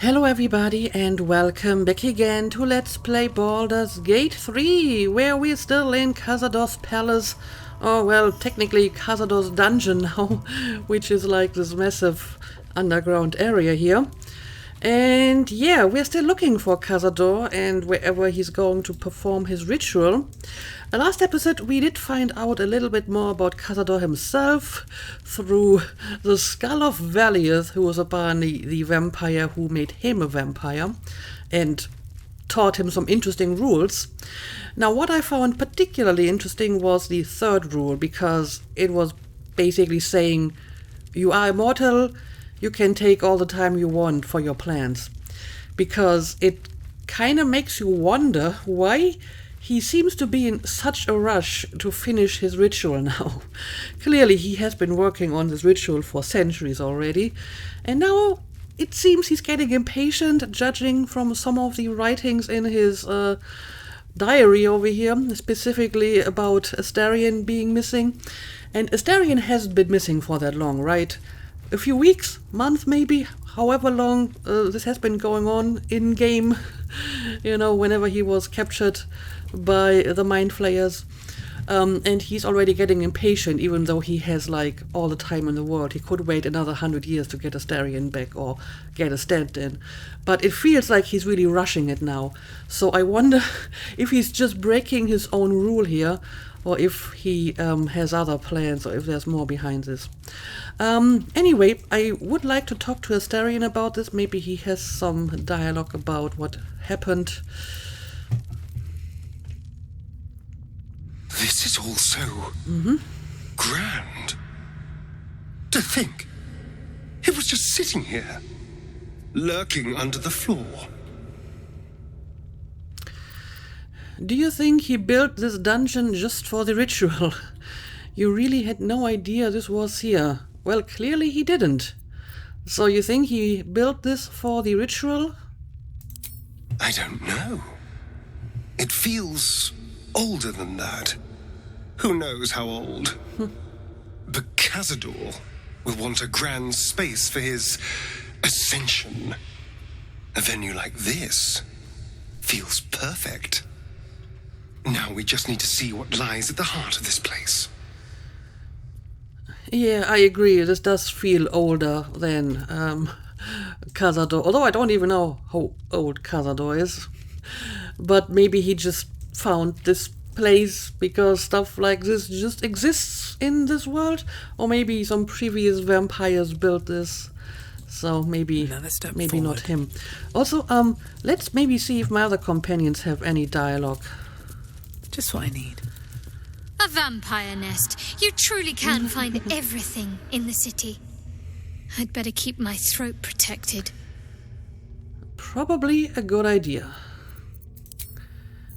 Hello everybody and welcome back again to Let's Play Baldur's Gate 3, where we're still in Cazador's palace, or well, technically Cazador's dungeon now, which is like this massive underground area here. And yeah, we're still looking for Cazador and wherever he's going to perform his ritual. Last episode we did find out a little bit more about Cazador himself through the skull of Valius, who was apparently the vampire who made him a vampire and taught him some interesting rules. Now what I found particularly interesting was the third rule, because it was basically saying you are immortal, you can take all the time you want for your plans. Because it kind of makes you wonder why he seems to be in such a rush to finish his ritual now. Clearly he has been working on this ritual for centuries already, and now it seems he's getting impatient, judging from some of the writings in his diary over here, specifically about Astarion being missing. And Astarion hasn't been missing for that long, right? A few weeks, month maybe, however long this has been going on in-game, whenever he was captured by the Mind Flayers. And he's already getting impatient, even though he has like all the time in the world. He could wait another 100 years to get Astarion back or get a stand-in. But it feels like he's really rushing it now. So I wonder if he's just breaking his own rule here, or if he has other plans, or if there's more behind this. Anyway, I would like to talk to Astarion about this. Maybe he has some dialogue about what happened. This is all so grand. To think, it was just sitting here, lurking under the floor. Do you think he built this dungeon just for the ritual? You really had no idea this was here. Well, clearly he didn't. So you think he built this for the ritual? I don't know. It feels older than that. Who knows how old? But Cazador will want a grand space for his ascension. A venue like this feels perfect. Now we just need to see what lies at the heart of this place. Yeah, I agree. This does feel older than Cazador. Although I don't even know how old Cazador is. But maybe he just found this place because stuff like this just exists in this world. Or maybe some previous vampires built this. So maybe forward. Not him. Also, let's maybe see if my other companions have any dialogue. Just what I need. A vampire nest. You truly can find everything in the city. I'd better keep my throat protected. Probably a good idea.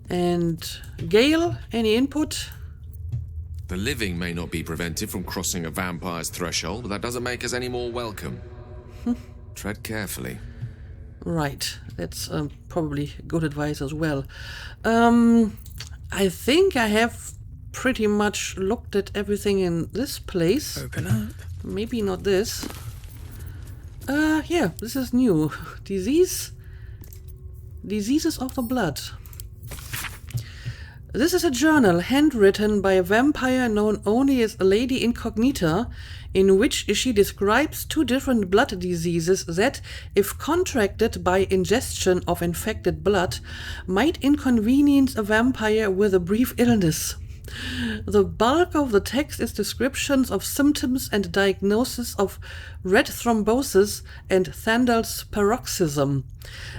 And Gale, any input? The living may not be prevented from crossing a vampire's threshold, but that doesn't make us any more welcome. Tread carefully. Right, that's probably good advice as well. I think I have pretty much looked at everything in this place. Open up. Maybe not this. Yeah, this is new. Diseases of the blood. This is a journal handwritten by a vampire known only as Lady Incognita, in which she describes 2 different blood diseases that, if contracted by ingestion of infected blood, might inconvenience a vampire with a brief illness. The bulk of the text is descriptions of symptoms and diagnosis of red thrombosis and Thandal's paroxysm.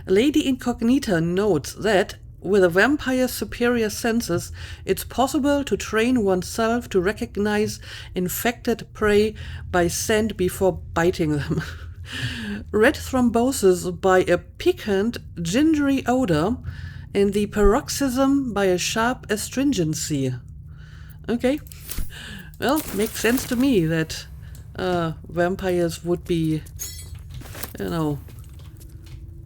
Lady Incognita notes that, with a vampire's superior senses, it's possible to train oneself to recognize infected prey by scent before biting them. Red thrombosis by a piquant, gingery odor, and the paroxysm by a sharp astringency. Okay. Well, makes sense to me that vampires would be,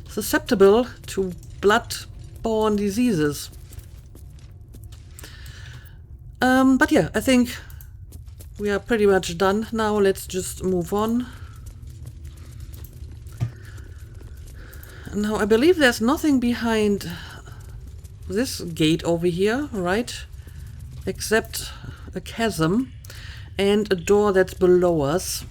susceptible to blood-borne diseases. But yeah, I think we are pretty much done now. Let's just move on. Now, I believe there's nothing behind this gate over here, right? Except a chasm and a door that's below us.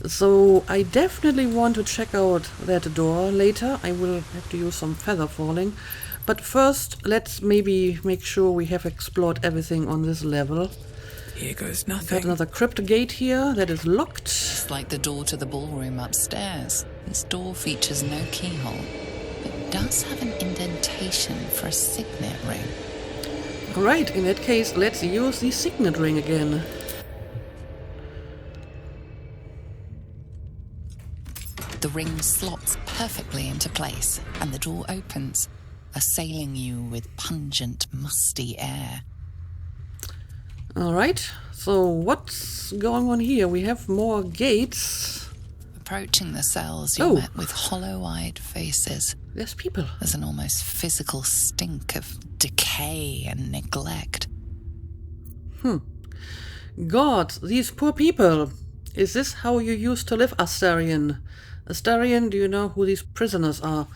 So I definitely want to check out that door later. I will have to use some feather falling. But first, let's maybe make sure we have explored everything on this level. Here goes Got nothing. another crypt gate here that is locked. It's like the door to the ballroom upstairs. This door features no keyhole, but does have an indentation for a signet ring. Alright, in that case, let's use the signet ring again. The ring slots perfectly into place, and the door opens, assailing you with pungent, musty air. Alright, so what's going on here? We have more gates. Approaching the cells, you're Oh. met with hollow-eyed faces. There's people. There's an almost physical stink of decay and neglect. God, these poor people. Is this how you used to live, Astarion? Astarion, do you know who these prisoners are?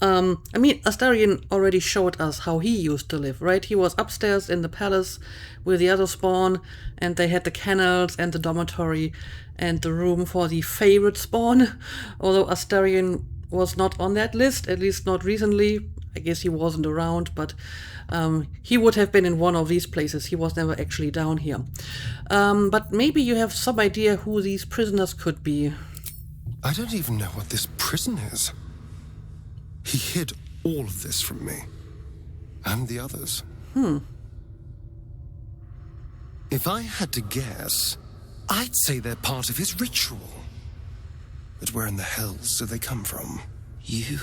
Astarion already showed us how he used to live, right? He was upstairs in the palace with the other spawn, and they had the kennels and the dormitory and the room for the favorite spawn. Although Astarion was not on that list, at least not recently. I guess he wasn't around, but he would have been in one of these places. He was never actually down here. But maybe you have some idea who these prisoners could be. I don't even know what this prison is. He hid all of this from me. And the others. If I had to guess, I'd say they're part of his ritual. But where in the hells do they come from? You.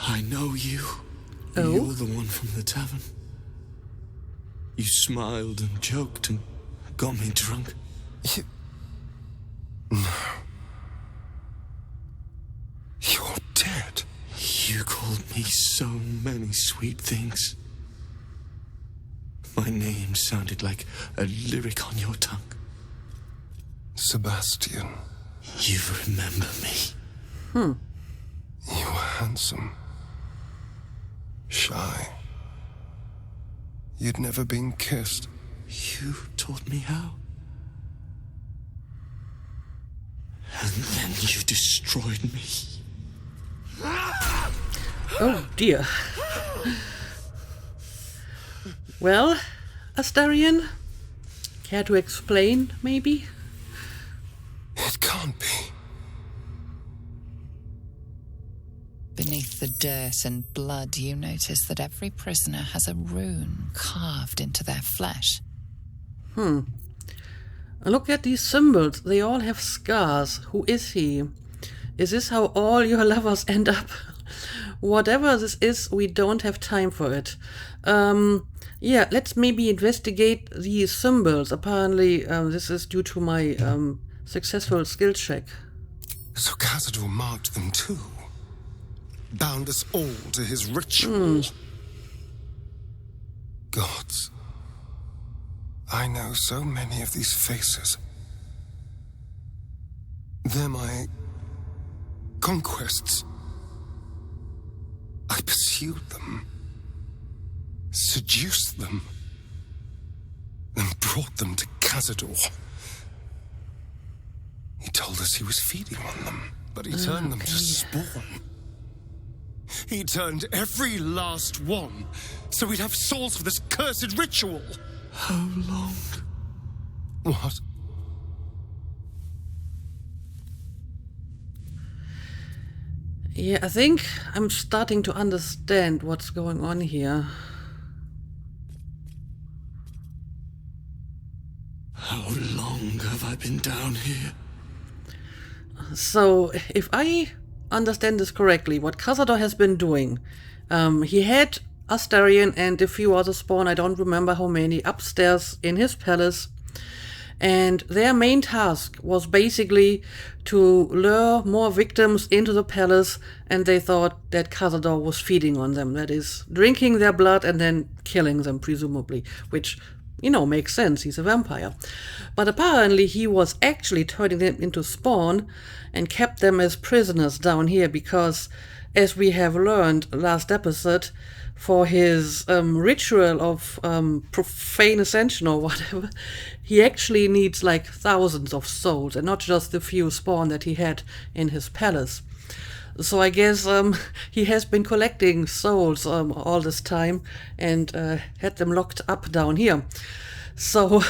I know you. Oh? You're the one from the tavern. You smiled and joked and got me drunk. You're dead. You called me so many sweet things. My name sounded like a lyric on your tongue. Sebastian, You remember me. you were handsome. Shy. You'd never been kissed. You taught me how. And then you destroyed me. Oh dear. Well, Astarion, care to explain, maybe? It can't be. Beneath the dirt and blood, you notice that every prisoner has a rune carved into their flesh. Look at these symbols. They all have scars. Who is he? Is this how all your lovers end up? Whatever this is, we don't have time for it. Yeah, let's maybe investigate these symbols. Apparently, this is due to my successful skill check. So Cazador marked them too. Bound us all to his ritual. Gods. I know so many of these faces. They're my conquests. I pursued them, seduced them, and brought them to Cazador. He told us he was feeding on them, but he turned them to spawn. He turned every last one, so we'd have souls for this cursed ritual. How long? What? Yeah, I think I'm starting to understand what's going on here. How long have I been down here? So, if I understand this correctly, what Cazador has been doing, he had Astarion and a few other spawn, I don't remember how many, upstairs in his palace, and their main task was basically to lure more victims into the palace, and they thought that Cazador was feeding on them, that is, drinking their blood and then killing them, presumably, which makes sense, he's a vampire. But apparently he was actually turning them into spawn and kept them as prisoners down here because, as we have learned last episode, for his ritual of profane ascension or whatever, he actually needs like thousands of souls and not just the few spawn that he had in his palace. So I guess he has been collecting souls all this time and had them locked up down here. So,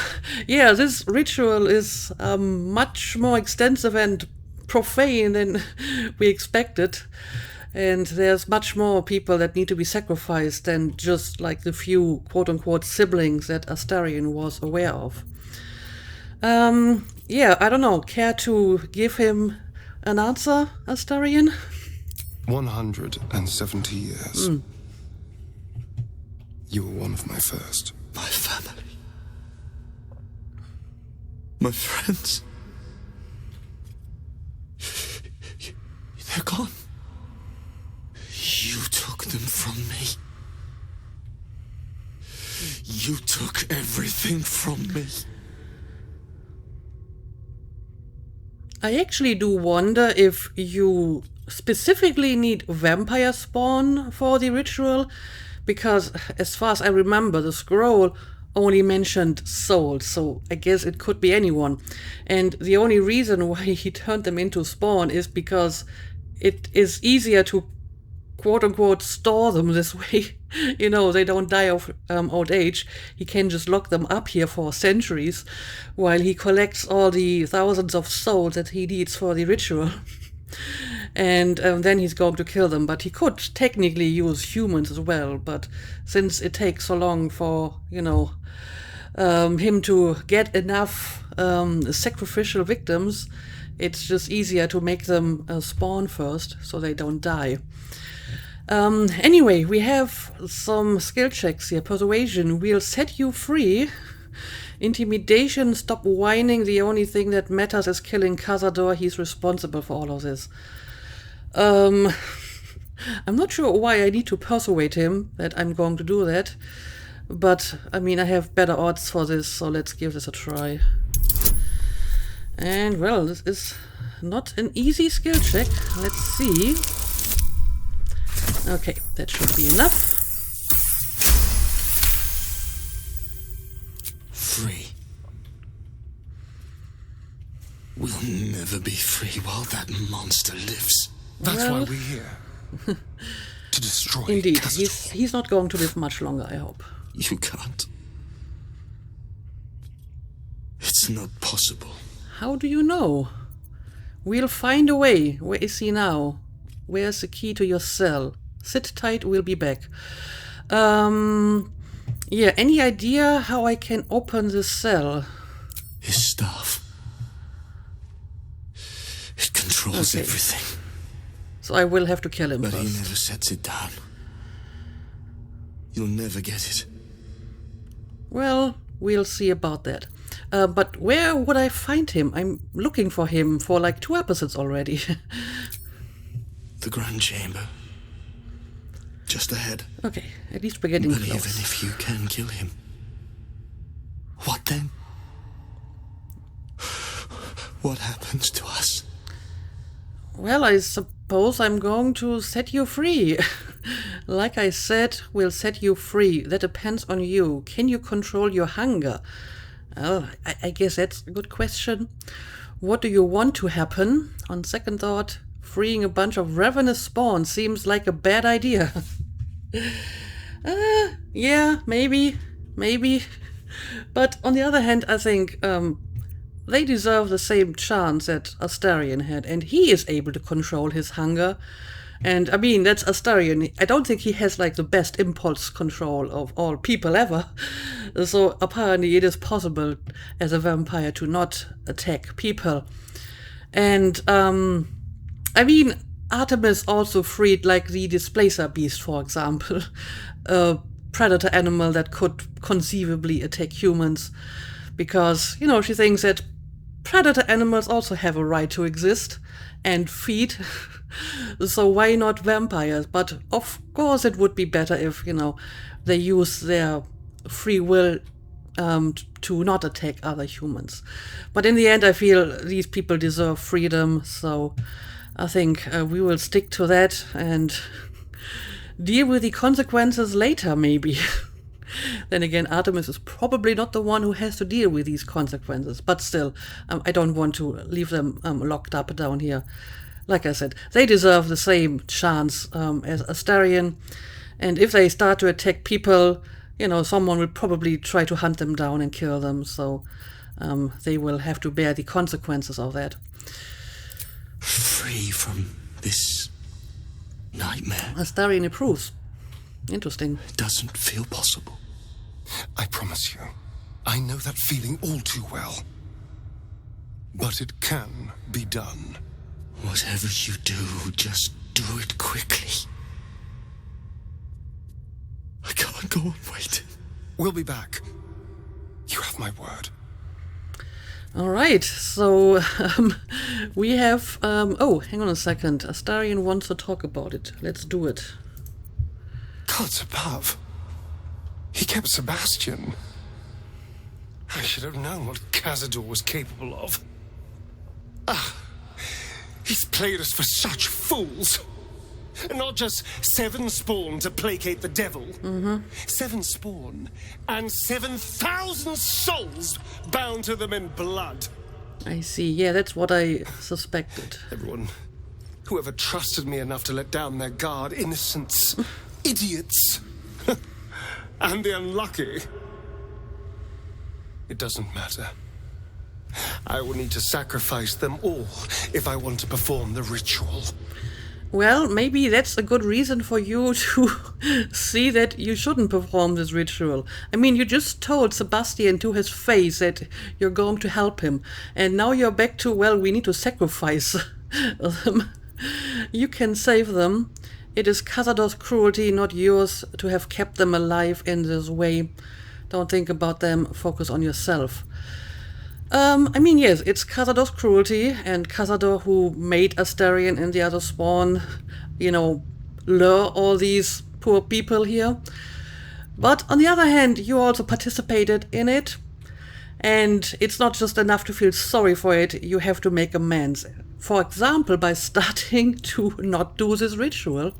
yeah, this ritual is much more extensive and profane than we expected. And there's much more people that need to be sacrificed than just like the few quote-unquote siblings that Astarion was aware of. Yeah, I don't know. Care to give him an answer, Astarion? 170 years. You were one of my first. My family. My friends. They're gone. You took them from me. You took everything from me. I actually do wonder if you specifically need vampire spawn for the ritual, because as far as I remember, the scroll only mentioned souls, so I guess it could be anyone. And the only reason why he turned them into spawn is because it is easier to quote-unquote store them this way. They don't die of old age. He can just lock them up here for centuries while he collects all the thousands of souls that he needs for the ritual. And then he's going to kill them. But he could technically use humans as well. But since it takes so long for, him to get enough sacrificial victims, it's just easier to make them spawn first so they don't die. Anyway, we have some skill checks here. Persuasion will set you free. Intimidation, stop whining. The only thing that matters is killing Cazador. He's responsible for all of this. I'm not sure why I need to persuade him that I'm going to do that. But, I have better odds for this, so let's give this a try. And, well, this is not an easy skill check. Let's see. Okay, that should be enough. Free. We'll never be free while that monster lives. That's why we're here. To destroy Indeed, Cazador. he's not going to live much longer, I hope. You can't. It's not possible. How do you know? We'll find a way. Where is he now? Where's the key to your cell? Sit tight, we'll be back. Yeah, any idea how I can open this cell? His staff. It controls Okay. everything. So I will have to kill him But he first. never sets it down. You'll never get it. Well, we'll see about that. But where would I find him? I'm looking for him for like 2 episodes already. The Grand Chamber. Just ahead. Okay, at least we're getting But even close. if you can kill him, what then? What happens to us? Well, I suppose I'm going to set you free. Like I said, we'll set you free. That depends on you. Can you control your hunger? Well, I guess that's a good question. What do you want to happen? On second thought, freeing a bunch of ravenous spawn seems like a bad idea. Yeah, maybe. But on the other hand, I think they deserve the same chance that Astarion had, and he is able to control his hunger. And that's Astarion. I don't think he has like the best impulse control of all people ever. So apparently it is possible as a vampire to not attack people. And Artemis also freed like the displacer beast, for example, a predator animal that could conceivably attack humans, because she thinks that predator animals also have a right to exist and feed. So why not vampires? But of course it would be better if they use their free will to not attack other humans. But in the end, I feel these people deserve freedom, so I think we will stick to that and deal with the consequences later, maybe. Then again, Artemis is probably not the one who has to deal with these consequences, but still, I don't want to leave them locked up down here. Like I said, they deserve the same chance as Astarion, and if they start to attack people, someone will probably try to hunt them down and kill them, so they will have to bear the consequences of that. Free from this nightmare. Astarion approves. Interesting. It doesn't feel possible. I promise you, I know that feeling all too well. But it can be done. Whatever you do, just do it quickly. I can't go on waiting. We'll be back. You have my word. All right, so we have... oh, hang on a second. Astarion wants to talk about it. Let's do it. Gods above. He kept Sebastian. I should have known what Cazador was capable of. He's played us for such fools. Not just 7 spawn to placate the devil. 7 spawn and 7,000 souls bound to them in blood. I see. Yeah, that's what I suspected. Everyone, whoever trusted me enough to let down their guard, innocents, idiots, and the unlucky. It doesn't matter. I will need to sacrifice them all if I want to perform the ritual. Well, maybe that's a good reason for you to see that you shouldn't perform this ritual. I mean, you just told Sebastian to his face that you're going to help him. And now you're back to, well, we need to sacrifice them. You can save them. It is Cazador's cruelty, not yours, to have kept them alive in this way. Don't think about them. Focus on yourself. I mean, yes, it's Cazador's cruelty, and Cazador who made Astarion and the other spawn, lure all these poor people here. But on the other hand, you also participated in it, and it's not just enough to feel sorry for it, you have to make amends. For example, by starting to not do this ritual.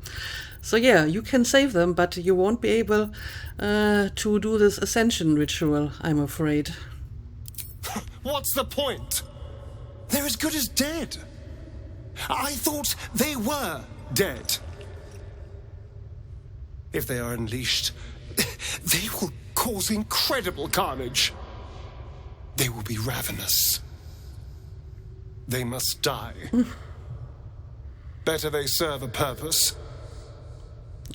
So yeah, you can save them, but you won't be able to do this ascension ritual, I'm afraid. What's the point? They're as good as dead. I thought they were dead. If they are unleashed, they will cause incredible carnage. They will be ravenous. They must die. Better they serve a purpose.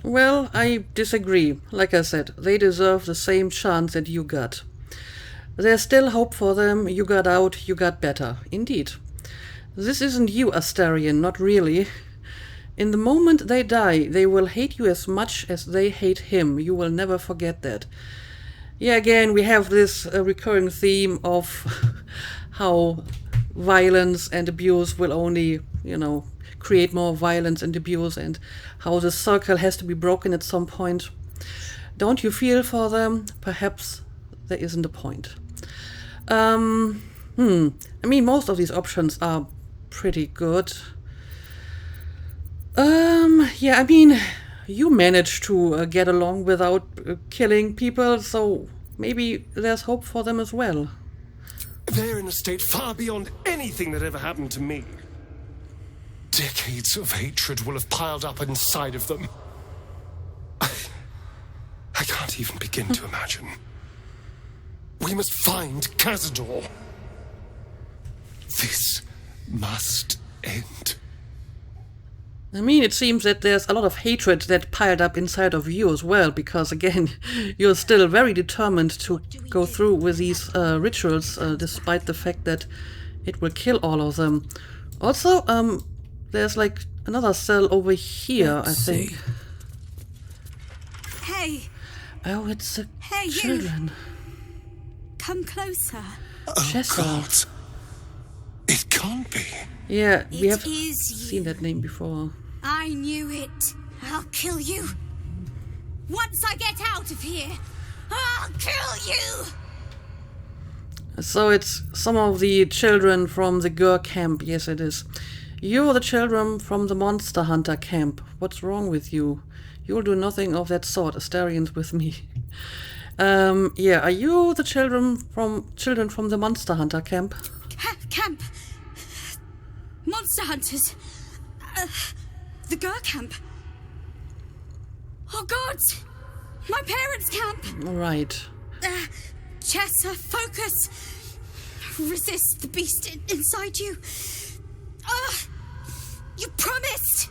Well, I disagree. Like I said, they deserve the same chance that you got. There's still hope for them. You got out, you got better. Indeed. This isn't you, Astarion, not really. In the moment they die, they will hate you as much as they hate him. You will never forget that. Yeah, again, we have this recurring theme of how violence and abuse will only, create more violence and abuse, and how the circle has to be broken at some point. Don't you feel for them? Perhaps there isn't a point. I mean, most of these options are pretty good. Yeah, I mean, you managed to get along without killing people, so maybe there's hope for them as well. They're in a state far beyond anything that ever happened to me. Decades of hatred will have piled up inside of them. I can't even begin to imagine. We must find Cazador. This must end. I mean, it seems that there's a lot of hatred that piled up inside of you as well, because again, you're still very determined to go through with these rituals, despite the fact that it will kill all of them. Also, there's like another cell over here, I think. Hey! Oh, it's the Hey, you! children. Come closer. Chessa. God. It can't be. Yeah, we have It is seen you. that name before. I knew it. I'll kill you. Once I get out of here, I'll kill you! So it's some of the children from the Gur camp. Yes, it is. You're the children from the Monster Hunter camp. What's wrong with you? You'll do nothing of that sort. Astarian's with me. Yeah, are you the children from the Monster Hunter camp? Camp. Monster hunters. The Gur camp. Oh God! My parents' camp. Right. Chessa, focus. Resist the beast inside you. You promised.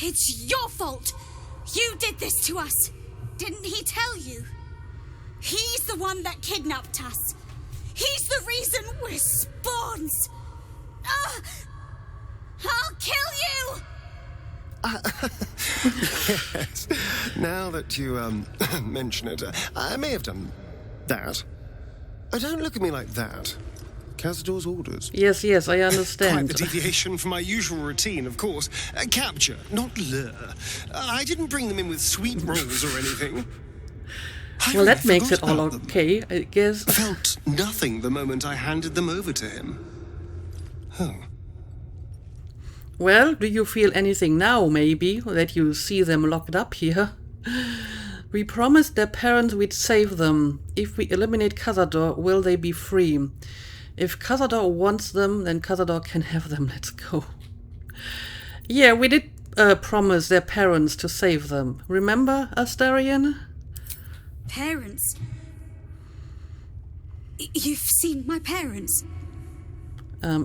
It's your fault. You did this to us. Didn't he tell you? He's the one that kidnapped us. He's the reason we're spawns. I'll kill you. Yes. Now that you mention it, I may have done that. Don't look at me like that. Cazador's orders. Yes, I Quite understand. the deviation from my usual routine, of course. Capture, not lure. I didn't bring them in with sweet rolls or anything. Well, that really makes it forgot all about them. okay, I guess. Felt nothing the moment I handed them over to him. Oh. Well, do you feel anything now, maybe, that you see them locked up here? We promised their parents we'd save them. If we eliminate Cazador, will they be free? If Cazador wants them, then Cazador can have them. Let's go. Yeah, we did promise their parents to save them. Remember, Astarian? Parents? You've seen my parents?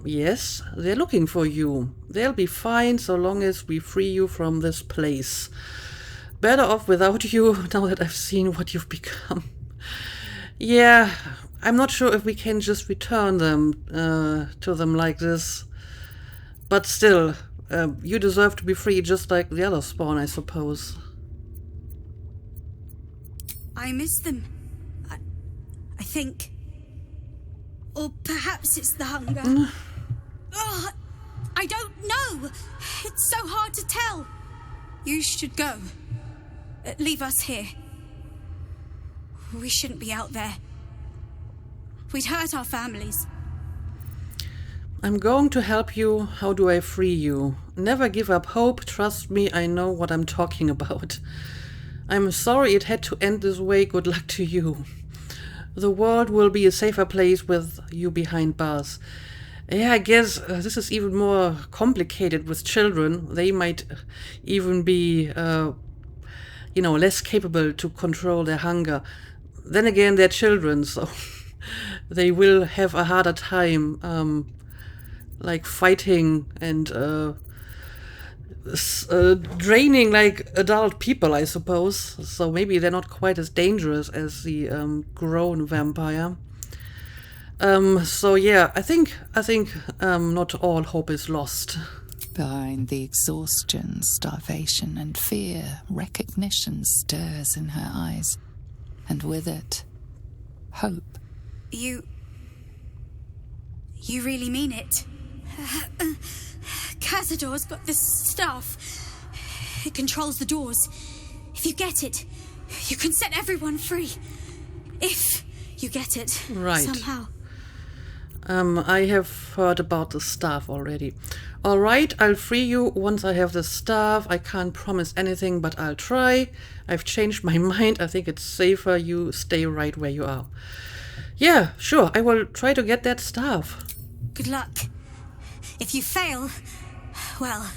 Yes, they're looking for you. They'll be fine so long as we free you from this place. Better off without you, now that I've seen what you've become. Yeah, I'm not sure if we can just return them to them like this. But still, you deserve to be free just like the other spawn, I suppose. I miss them. I think. Or perhaps it's the hunger. I don't know. It's so hard to tell. You should go. Leave us here. We shouldn't be out there. We'd hurt our families. I'm going to help you. How do I free you? Never give up hope. Trust me, I know what I'm talking about. I'm sorry it had to end this way. Good luck to you. The world will be a safer place with you behind bars. Yeah, I guess this is even more complicated with children. They might even be, less capable to control their hunger. Then again, they're children, so they will have a harder time, fighting and draining like adult people, I suppose. So maybe they're not quite as dangerous as the grown vampire. So yeah, I think not all hope is lost. Behind the exhaustion, starvation, and fear, recognition stirs in her eyes, and with it, hope. You really mean it? Cazador's got this staff. It controls the doors. If you get it, you can set everyone free. If you get it, right. Somehow. I have heard about the staff already. Alright, I'll free you once I have the staff. I can't promise anything, but I'll try. I've changed my mind. I think it's safer you stay right where you are. Yeah, sure, I will try to get that staff. Good luck. If you fail, well,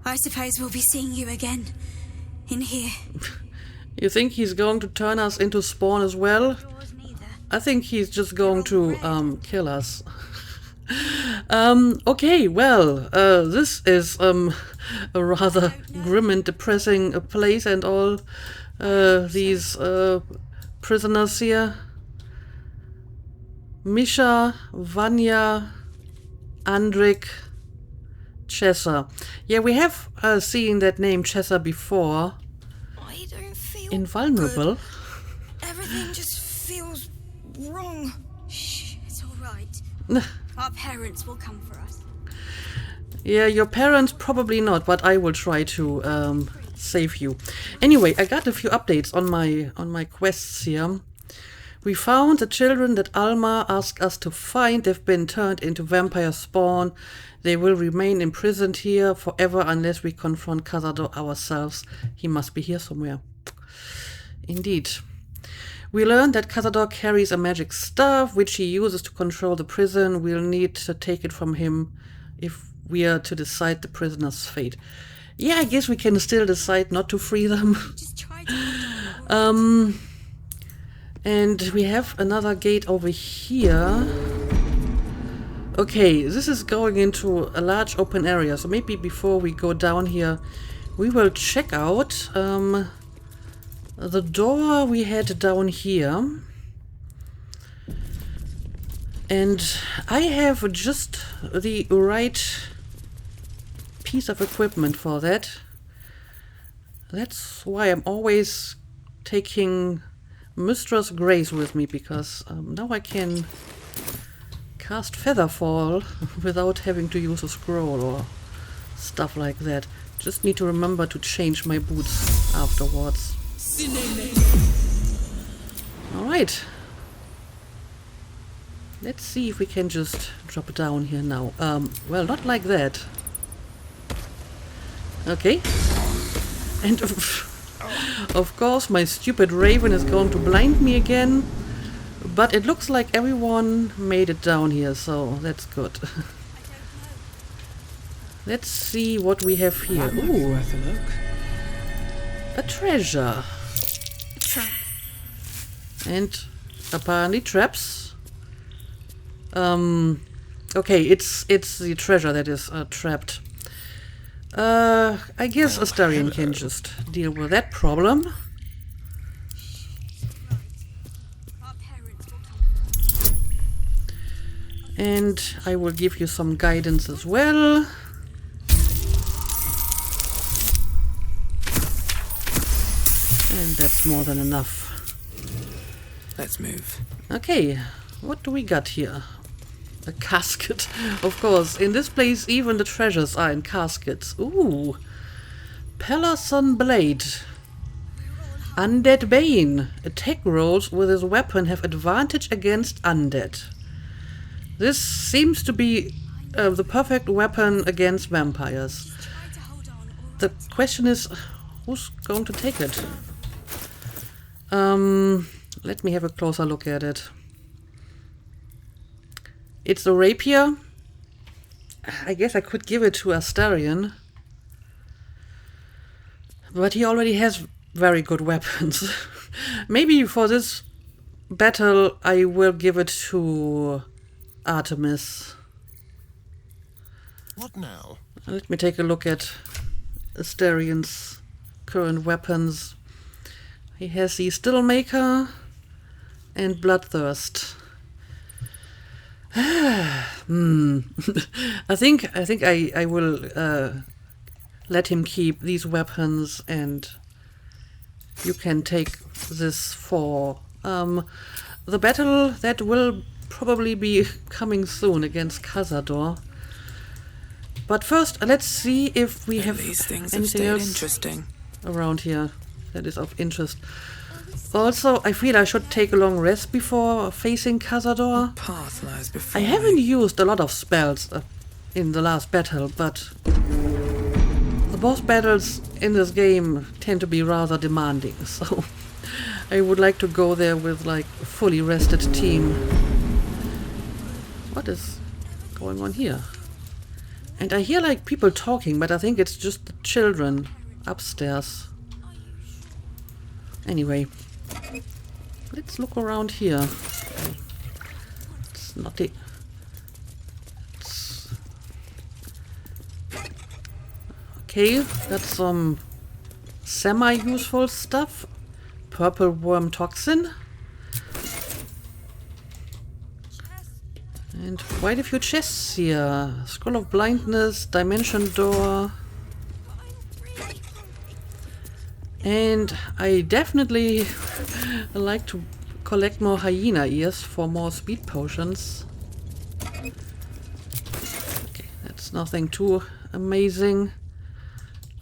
I suppose we'll be seeing you again in here. You think he's going to turn us into spawn as well? I think he's just going to kill us. Okay, well, this is a rather grim and depressing place, and all these prisoners here. Misha, Vanya, Andrik, Chessa. Yeah, we have seen that name Chessa before. I don't feel Invulnerable. good. Everything just feels wrong. Shh, it's all right. Our parents will come for us. Yeah, your parents probably not, but I will try to save you. Anyway, I got a few updates on my quests here. We found the children that Alma asked us to find. They've been turned into vampire spawn. They will remain imprisoned here forever unless we confront Cazador ourselves. He must be here somewhere. Indeed. We learned that Cazador carries a magic staff, which he uses to control the prison. We'll need to take it from him if we are to decide the prisoner's fate. Yeah, I guess we can still decide not to free them. Just try to... And we have another gate over here. Okay, this is going into a large open area, so maybe before we go down here, we will check out the door we had down here. And I have just the right piece of equipment for that. That's why I'm always taking Mistress Grace with me, because now I can cast Featherfall without having to use a scroll or stuff like that. Just need to remember to change my boots afterwards. Alright. Let's see if we can just drop down here now. Well, not like that. Okay. And of course my stupid raven is going to blind me again. But it looks like everyone made it down here, so that's good. Let's see what we have here. Ooh, a treasure. A trap. And apparently traps. Okay, it's the treasure that is trapped. I guess Astarion can just deal with that problem. And I will give you some guidance as well. And that's more than enough. Let's move. Okay, what do we got here? A casket. Of course, in this place even the treasures are in caskets. Ooh. Pelarson Blade. Undead Bane. Attack rolls with his weapon have advantage against undead. This seems to be the perfect weapon against vampires. The question is, who's going to take it? Let me have a closer look at it. It's a rapier. I guess I could give it to Astarion. But he already has very good weapons. Maybe for this battle I will give it to Artemis. What now? Let me take a look at Astarion's current weapons. He has the Stillmaker and Bloodthirst. I think I will let him keep these weapons, and you can take this for the battle that will probably be coming soon against Cazador. But first, let's see if we have These things have anything stayed else interesting around here that is of interest. Also, I feel I should take a long rest before facing Cazador. Path lies before I haven't used a lot of spells in the last battle, but the boss battles in this game tend to be rather demanding, so I would like to go there with like a fully rested team. What is going on here? And I hear like people talking, but I think it's just the children upstairs. Anyway, let's look around here. It's not the... Okay, got some semi-useful stuff. Purple worm toxin. And quite a few chests here. Scroll of blindness, dimension door. And I definitely like to collect more hyena ears for more speed potions. Okay, that's nothing too amazing.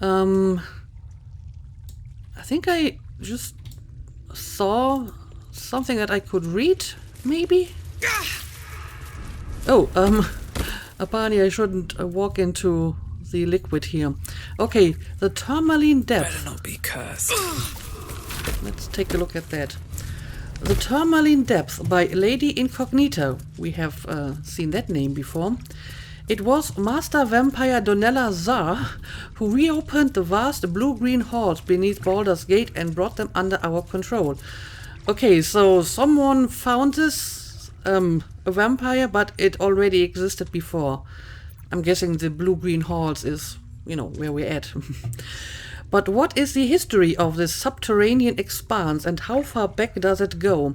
I think I just saw something that I could read, maybe? Oh, apparently I shouldn't walk into the liquid here. Okay, the tourmaline depth. Better not be cursed. Let's take a look at that. The Tourmaline Depth by Lady Incognita. We have seen that name before. It was Master Vampire Donella Zar who reopened the vast blue-green halls beneath Baldur's Gate and brought them under our control. Okay, so someone found this, a vampire, but it already existed before. I'm guessing the blue-green halls is, where we're at. But what is the history of this subterranean expanse and how far back does it go?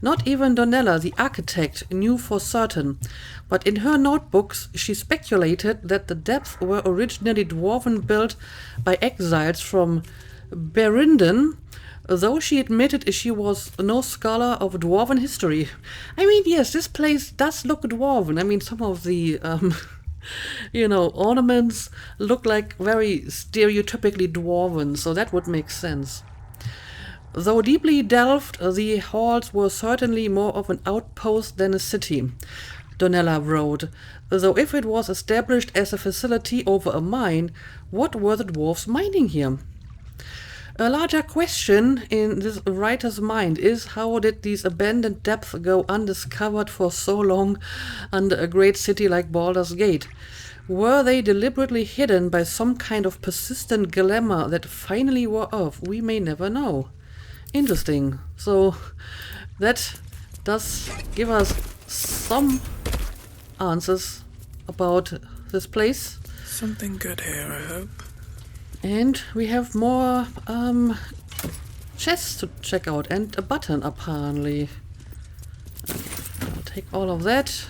Not even Donella, the architect, knew for certain, but in her notebooks she speculated that the depths were originally dwarven built by exiles from Berinden, though she admitted she was no scholar of dwarven history. I mean, yes, this place does look dwarven. I mean, some of the ornaments look like very stereotypically dwarven, so that would make sense. Though deeply delved, the halls were certainly more of an outpost than a city, Donella wrote, though if it was established as a facility over a mine, what were the dwarves mining here? A larger question in this writer's mind is how did these abandoned depths go undiscovered for so long under a great city like Baldur's Gate? Were they deliberately hidden by some kind of persistent glamour that finally wore off? We may never know. Interesting. So that does give us some answers about this place. Something good here, I hope. And we have more chests to check out and a button apparently. I'll take all of that.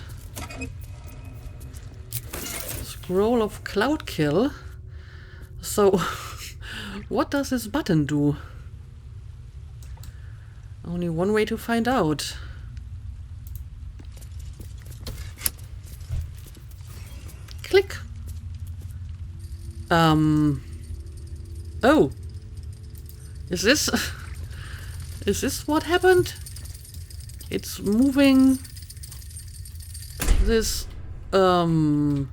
Scroll of Cloud Kill. So what does this button do? Only one way to find out. Click. Oh, is this what happened? It's moving this, oh,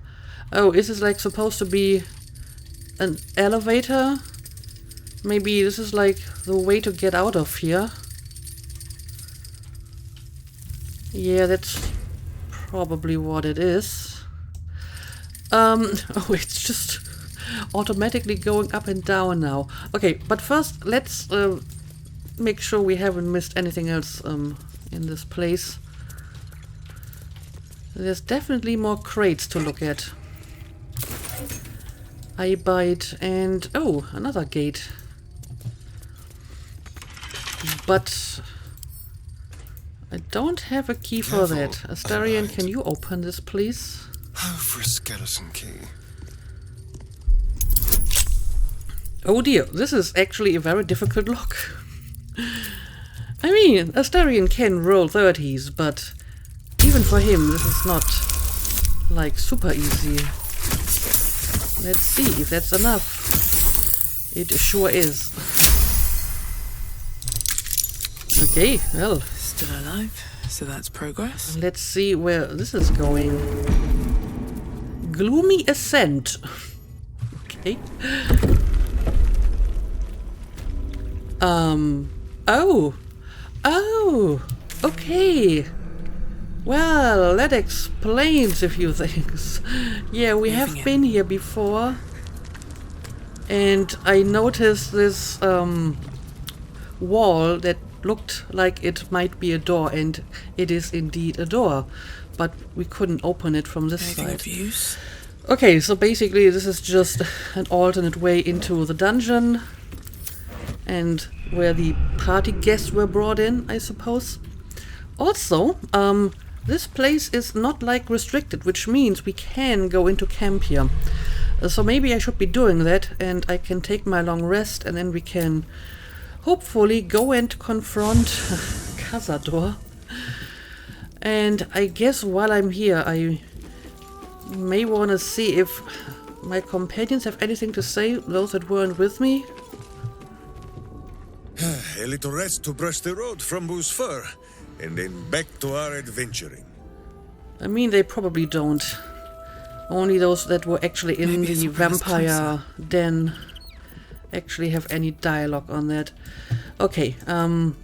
is this like supposed to be an elevator? Maybe this is like the way to get out of here. Yeah, that's probably what it is. Oh, it's just automatically going up and down now. Okay, but first let's make sure we haven't missed anything else in this place. There's definitely more crates to look at. I bite and oh, another gate. But I don't have a key for that. Astarion, can you open this, please? Oh, for a skeleton key. Oh dear, this is actually a very difficult lock. I mean, Astarion can roll 30s, but even for him this is not like super easy. Let's see if that's enough. It sure is. Okay, well. Still alive, so that's progress. Let's see where this is going. Gloomy Ascent. Okay. Oh, okay. Well, that explains a few things. Yeah, we have been here before. And I noticed this wall that looked like it might be a door, and it is indeed a door. But we couldn't open it from this side. Of use? Okay, so basically this is just an alternate way into the dungeon. And where the party guests were brought in, I suppose. Also, this place is not like restricted, which means we can go into camp here. So maybe I should be doing that, and I can take my long rest, and then we can hopefully go and confront Cazador. And I guess while I'm here, I may want to see if my companions have anything to say, those that weren't with me. a little rest to brush the road from Boo's fur, and then back to our adventuring. I mean, they probably don't. Only those that were actually in the vampire den actually have any dialogue on that. Okay, in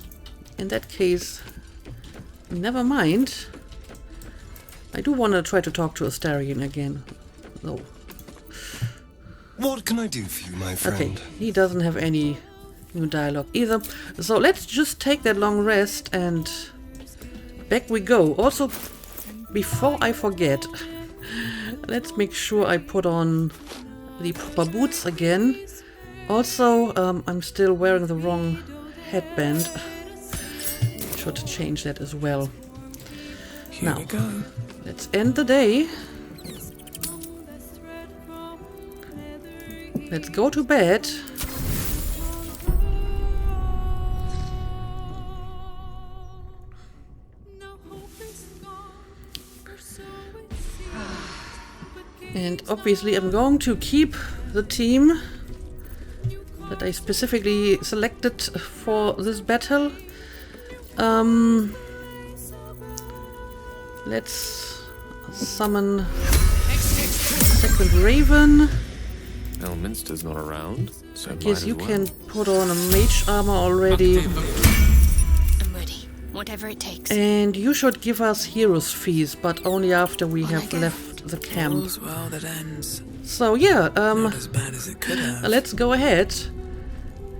that case, never mind. I do want to try to talk to Astarion again, though. What can I do for you, my friend? Okay, he doesn't have any new dialogue either. So let's just take that long rest and back we go. Also, before I forget, let's make sure I put on the proper boots again. Also, I'm still wearing the wrong headband. Should change that as well. Here we go. Let's end the day. Let's go to bed. And obviously I'm going to keep the team that I specifically selected for this battle. Let's summon second Raven. Elminster's not around, so I guess you can put on a mage armor already. I'm ready. Whatever it takes. And you should give us heroes fees, but only after we have left the camp. All's well that ends. So yeah, Not as bad as it could have. let's go ahead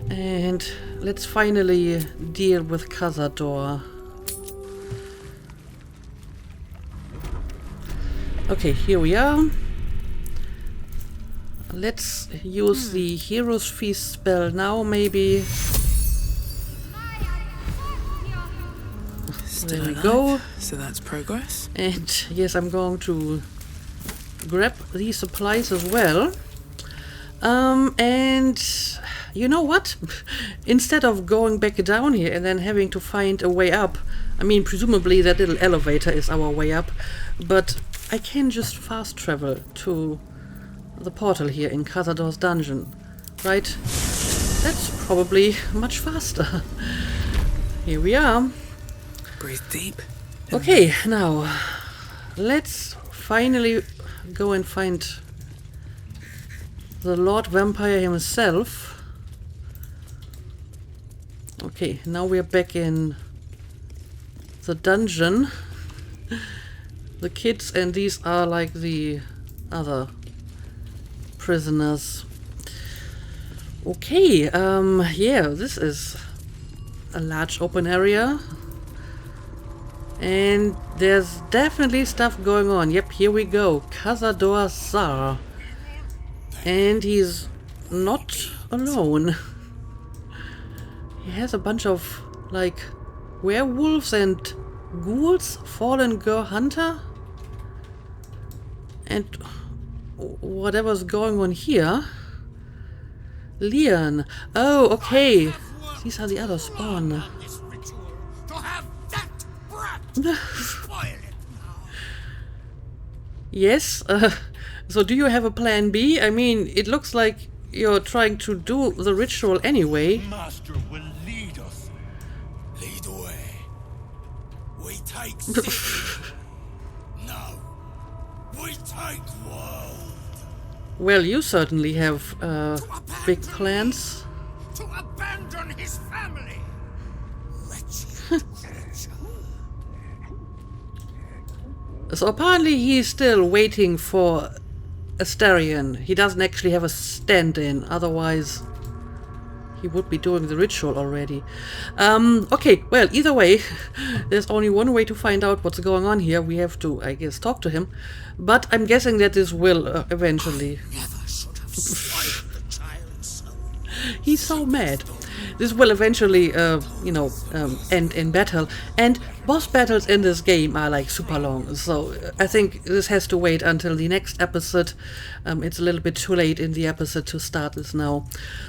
and let's finally deal with Cazador. Okay, here we are. Let's use the Hero's Feast spell now, maybe. Still There we alive, go. So that's progress. And yes, I'm going to grab these supplies as well. And you know what? Instead of going back down here and then having to find a way up, I mean, presumably that little elevator is our way up, but I can just fast travel to the portal here in Cazador's dungeon, right? That's probably much faster. Here we are. Breathe deep. Okay, now let's finally go and find the Lord Vampire himself. Okay, now we're back in the dungeon. The kids and these are like the other prisoners. Okay, yeah, this is a large open area. And there's definitely stuff going on. Yep, here we go. Cazador Sar. And he's not alone. He has a bunch of, like, werewolves and ghouls. Fallen girl hunter. And whatever's going on here. Leon. Oh, okay. These are the other spawn. Yes, so do you have a plan B? I mean, it looks like you're trying to do the ritual anyway. Master will lead us. Lead the way. We take city. No. We take world. Well, you certainly have big plans. To abandon his family. So apparently he's still waiting for Astarion. He doesn't actually have a stand-in, otherwise he would be doing the ritual already. Okay, well, either way, there's only one way to find out what's going on here. We have to, I guess, talk to him. But I'm guessing that this will eventually... He's so mad. This will eventually, you know, end in battle. And boss battles in this game are like super long. So I think this has to wait until the next episode. It's a little bit too late in the episode to start this now.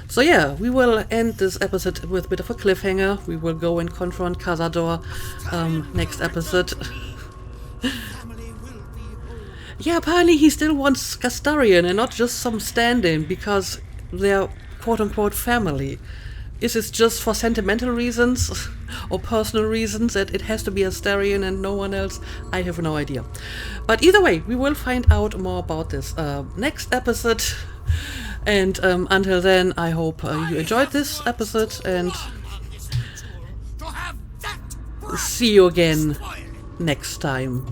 So yeah, we will end this episode with a bit of a cliffhanger. We will go and confront Cazador next episode. Yeah, apparently he still wants Castarian and not just some stand-in because they're quote-unquote family. Is this just for sentimental reasons or personal reasons that it has to be Astarion and no one else? I have no idea. But either way, we will find out more about this next episode. And until then, I hope you enjoyed this episode and see you again next time.